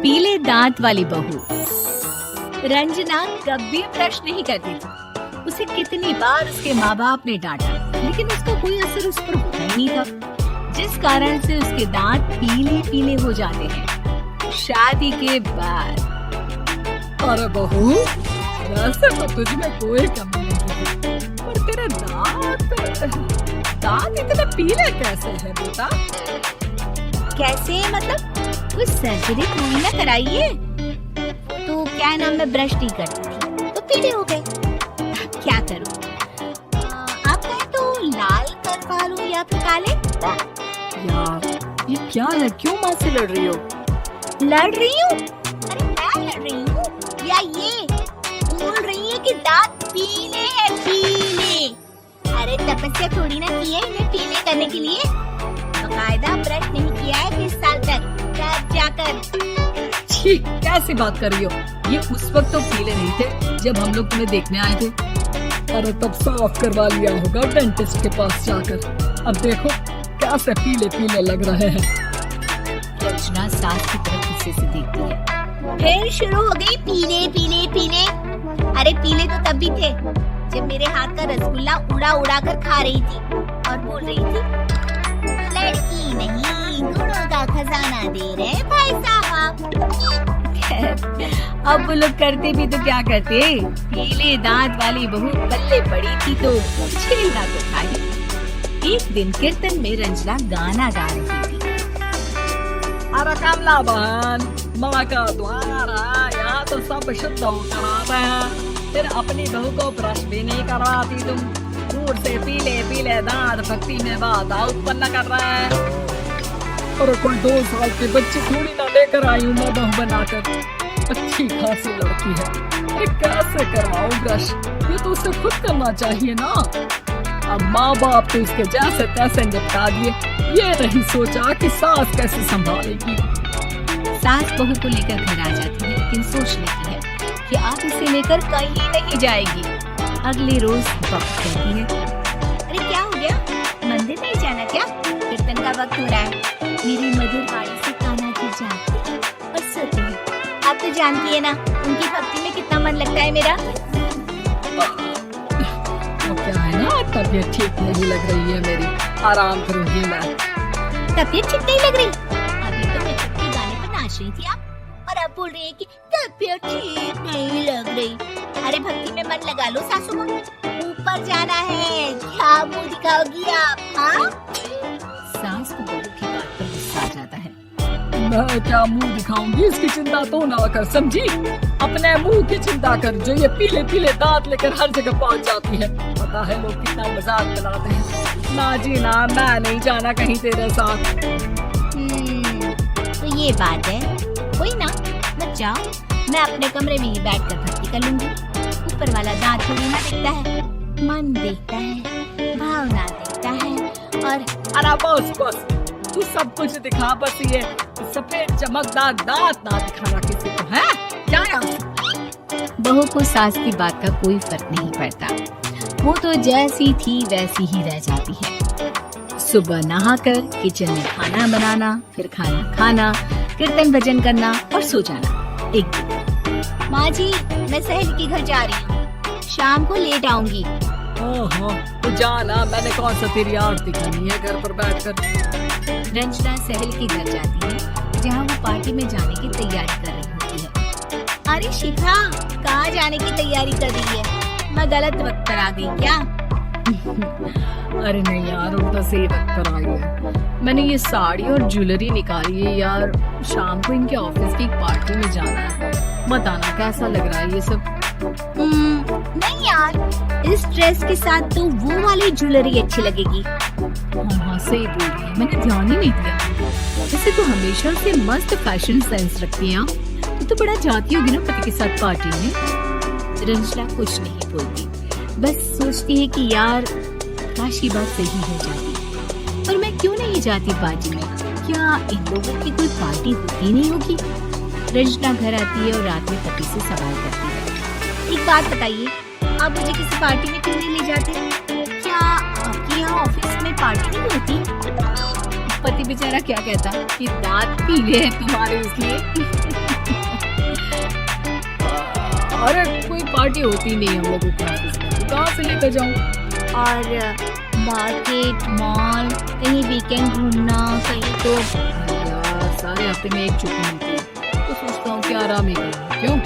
पीले दांत वाली बहू। रंजना कभी ब्रश नहीं करती थी। उसे कितनी बार उसके माँ बाप ने डांटा, लेकिन उसका कोई असर उस पर होता ही नहीं था, जिस कारण से उसके दांत पीले पीले हो जाते हैं। शादी के बाद अरे बहू, वैसे तो तुझ में कोई कमी नहीं है, पर तेरे दांत इतने पीले कैसे हैं बेटा? कैसे मतलब? कुछ सर्जरी कोई ना कराइए तो क्या नाम, मैं ब्रश नहीं करती थी तो पीले हो गए। क्या करूं? आप कहें तो लाल करवा लूं या फिर काले? यार ये क्या है, क्यों माँ से लड़ रही हो? लड़ रही हूँ? अरे मैं लड़ रही हूँ या ये बोल रही है कि दांत पीले हैं, पीले? अरे तपस्या थोड़ी ना की है इन्हें पीले करने के लिए। बकायदा ब्रश नहीं किया है 20 साल तक, तब जाकर। छी, कैसी बात कर रही हो? ये उस वक्त तो पीले नहीं थे जब हम लोग तुम्हें देखने आए थे। अरे तब साफ करवा लिया होगा डेंटिस्ट के पास जाकर। अब देखो कैसे पीले पीले लग रहे हैं। रचना सास की तरफ गुस्से से देखती है। फिर शुरू हो गई पीले पीले पीले। अरे पीले तो तब भी थे जब मेरे हाथ का रसगुल्ला उड़ा उड़ा कर खा रही थी और बोल रही थी, लड़की नहीं गुणों का खजाना दे रहे भाई साहब। अब वो लोग करते भी तो क्या करते, पीले दांत वाली बहू बल्ले पड़ी थी तो झेलना तो था ही। एक दिन कीर्तन में रंजना गाना गा रही थी। अरे कमला बहन, माँ का द्वार है, यहाँ तो सब शुद्ध होकर आते हैं, फिर अपनी बहू को ब्रश भी नहीं करवाती तुम। दूर से पीले पीले दांत भक्ति में बाधा उत्पन्न कर रहा है। और कोई 2 साल के बच्चे थोड़ी ना लेकर आई हूँ मैं बहू बनाकर। अच्छी खासी लड़की है, अरे कैसे करवाऊँ ब्रश? ये तो उसे खुद करना चाहिए ना। अब माँ बाप तो इसके जैसे तैसे निपटा दिए, ये नहीं सोचा कि सास कैसे संभालेगी। सास बहू को लेकर घर आ जाती है, लेकिन सोच लेती है कि आप इसे लेकर कहीं नहीं जाएगी। अगले रोज वक्त कहती है, अरे क्या हो गया, मंदिर नहीं जाना क्या? कीर्तन का वक्त हो रहा है। मेरी मधुर वाणी से कान्हा जी जागती और सोती है। आप तो जानती है ना उनकी भक्ति में कितना मन लगता है मेरा। तो क्या है ना, तबीयत ठीक नहीं लग रही है मेरी, आराम करूंगी मैं। तबीयत ठीक नहीं लग रही? अभी तो मैं के गाने पर नाच रही थी आप, और आप बोल रही है कि तबीयत ठीक नहीं लग रही। अरे भक्ति में मन लगा लो सासू माँ, ऊपर जाना है, क्या मुंह दिखाओगी आप? हाँ, सास को बहू की बात पर गुस्सा आ जाता है। मैं क्या मुंह दिखाऊंगी, इसकी चिंता तो ना कर, समझी? अपने मुंह की चिंता कर, जो ये पीले पीले दांत लेकर हर जगह पहुंच जाती है। पता है लोग कितना मजाक बनाते हैं। ना जी ना, मैं नहीं जाना कहीं तेरे साथ। तो ये बात है, कोई ना, मत जाओ, मैं अपने कमरे में ही बैठकर भक्ति कर लूंगी। ऊपर वाला दांत थोड़ी ना देखता है, मन देखता है, भावना देखता है। और अरे बस बस, तू सब कुछ दिखा, बस ये सफेद चमकदार दांत ना दिखाना किसी को, है? जा यहाँ से। बहू को सास की बात का कोई फर्क नहीं पड़ता, वो तो जैसी थी वैसी ही रह जाती है। सुबह नहाकर किचन में खाना बनाना, फिर खाना खाना, कीर्तन भजन करना और सो जाना। एक दिन, माँ जी मैं सहेली के घर जा रही हूँ, शाम को लेट आऊंगी। ओहो, तो जाना, मैंने कौन सा तेरी आरती करनी है घर पर बैठकर। रंजना सहेली के घर जाती है, जहाँ वो पार्टी में जाने की तैयारी कर रही होती है। अरे शिखा, कहाँ जाने की तैयारी कर रही है? मैं गलत वक्त पर आ गई क्या? अरे नहीं यार, उल्टा सही वक्त पर आई है। मैंने ये साड़ी और ज्वेलरी निकाली है यार, शाम को इनके ऑफिस की एक पार्टी में जाना है। बताना कैसा लग रहा है ये सब? नहीं यार, इस ड्रेस के साथ तो वो वाली ज्वेलरी अच्छी लगेगी। हाँ सही बोल रही है, मैंने ध्यान ही नहीं दिया। वैसे तो हमेशा से मस्त फैशन सेंस रखती है, तो बड़ा जाती होगी ना पति के साथ पार्टी में। रंजना कुछ नहीं बोलती, बस सोचती है कि यार काश ये बात सही हो जाती, पर मैं क्यों नहीं जाती पार्टी में? क्या इन लोगों की कोई पार्टी होती नहीं होगी? रंजना घर आती है और रात में पति से सवाल करती है, एक बात बताइए, आप मुझे किसी पार्टी में क्यों नहीं ले जाते? क्या आपके यहाँ ऑफिस में पार्टी नहीं होती? पति बेचारा क्या कहता कि दांत पीले हैं तुम्हारे इसलिए। अरे कोई पार्टी होती नहीं हम लोगों के ऑफिस में, तो कहाँ से लेकर जाऊँ? और मार्केट, मॉल, कहीं वीकेंड घूमना, कहीं तो यार सारे हफ्ते में एक छुट्टी मिलती है, तो सोचता हूँ कि आराम ही करूँ। क्यों?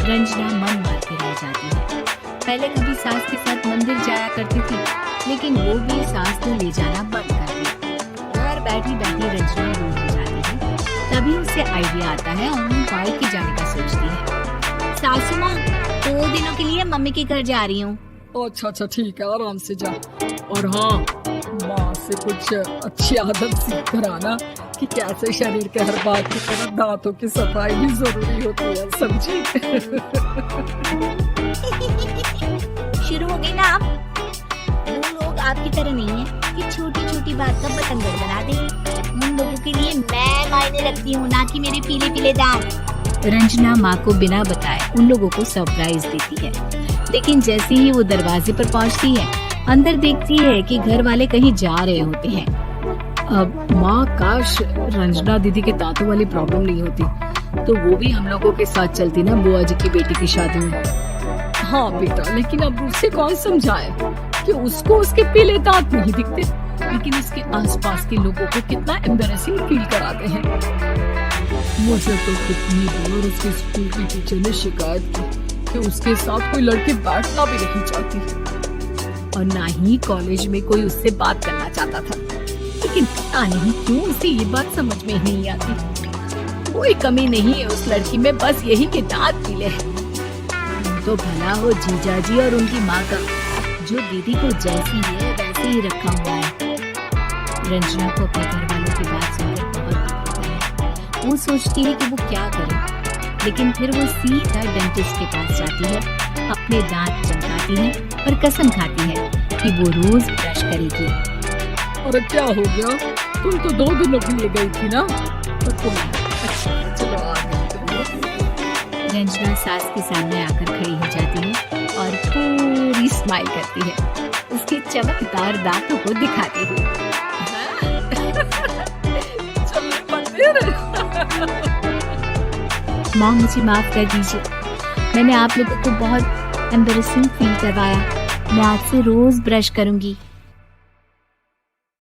रंजना मन मार के रह जाती है। पहले कभी सास के साथ मंदिर जाया करती थी, लेकिन वो भी सास ने ले जाना बंद कर दिया। घर बैठी बैठी रंजना बोर हो जाती है। तभी उसे आइडिया आता है और वो बाइक के जाने का सोचती है। सासू माँ, 2 दिनों के लिए मम्मी के घर जा रही हूँ। अच्छा अच्छा ठीक है, आराम से जा। और हाँ, माँ से कुछ अच्छी आदत सीख कर आना कि कैसे शरीर के हर बात की तरह दांतों की सफाई भी जरूरी होती है, समझी? शुरू हो गई ना आप? वो लोग आपकी तरह नहीं है कि छोटी छोटी बात का बतंगड़ बना दें। उन लोगों के लिए मैं मायने रखती हूँ, ना कि मेरे पीले पीले दांत। रंजना माँ को बिना बताए उन लोगों को सरप्राइज देती है, लेकिन जैसे ही वो दरवाजे पर पहुँचती है, अंदर देखती है कि घर वाले कहीं जा रहे होते हैं। अब माँ, काश रंजना दीदी के दांतों वाली प्रॉब्लम नहीं होती, तो वो भी हम लोगों के साथ चलती ना बुआ जी की बेटी की शादी में। हाँ बेटा, लेकिन अब उसे कौन समझाए कि उसको उसके पीले दांत नहीं दिखते, लेकिन उसके आसपास के लोगों को कितना एम्बैरेसिंग फील कराते हैं। मुझे तो कितनी बार उसके स्कूल की टीचर ने शिकायत की कि उसके साथ कोई लड़की बैठना भी नहीं चाहती, और ना ही कॉलेज में कोई उससे बात करना चाहता था। लेकिन पता नहीं क्यों उसे ये बात समझ में नहीं आती। कोई कमी नहीं है उस लड़की में, बस यही कि दांत पीले हैं। तो भला हो जीजा जी और उनकी माँ का, जो दीदी को जैसी है वैसे ही रखा हुआ है। रंजना को अपने घर वालों की बात सुनकर बहुत दुख होता है। वो सोचती है कि वो क्या करे, लेकिन फिर वो सीधा डेंटिस्ट के पास जाती है, अपने दांत चमकाती है और कसम खाती है कि वो रोज ब्रश करेगी। अरे क्या हो गया? तुम तो 2 दिनों के लिए गई थी ना? तो तुम अच्छा, चलो आ गई। रंजना सास के सामने आकर खड़ी हो जाती है और पूरी स्माइल करती है, उसके चमकदार दांतों को दिखाती हुई। चलो मंदिर। माँ, मुझे माफ कर दीजिए, मैंने आप लोगों को बहुत एम्बैरेसिंग फील करवाया। मैं आज से रोज ब्रश करूंगी।